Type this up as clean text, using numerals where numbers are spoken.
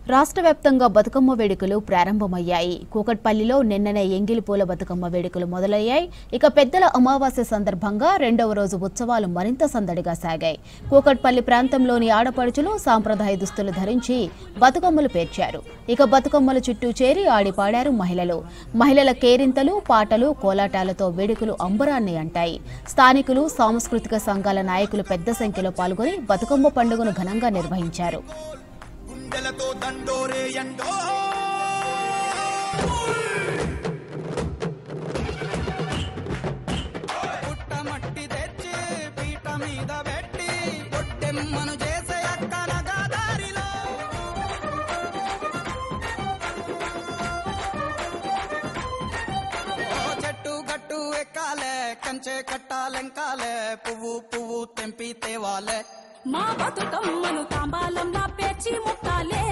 రాష్ట్ర వ్యాప్తంగా బతుకమ్మ వేడుకలు ప్రారంభమయ్యాయి. కూకట్పల్లిలో నిన్ననే ఎంగిలిపూల బతుకమ్మ వేడుకలు మొదలయ్యాయి. ఇక పెద్దల అమావాస్య సందర్భంగా రెండవ రోజు ఉత్సవాలు మరింత సందడిగా సాగాయి. కూకట్పల్లి ప్రాంతంలోని ఆడపడుచులు సాంప్రదాయ దుస్తులు ధరించి బతుకమ్మలు పేర్చారు. ఇక బతుకమ్మల చుట్టూ చేరి ఆడిపాడారు మహిళలు. మహిళల కేరింతలు, పాటలు, కోలాటాలతో వేడుకలు అంబరాన్ని అంటాయి. స్థానికులు, సాంస్కృతిక సంఘాల నాయకులు పెద్ద సంఖ్యలో పాల్గొని బతుకమ్మ పండుగను ఘనంగా నిర్వహించారు. కంచె కట్టాలెంకాలే పువ్వు పువ్వు తెంపి తేవాలే మా బతుకమ్మను తాంబాలంలా పేర్చి ముట్టాలే.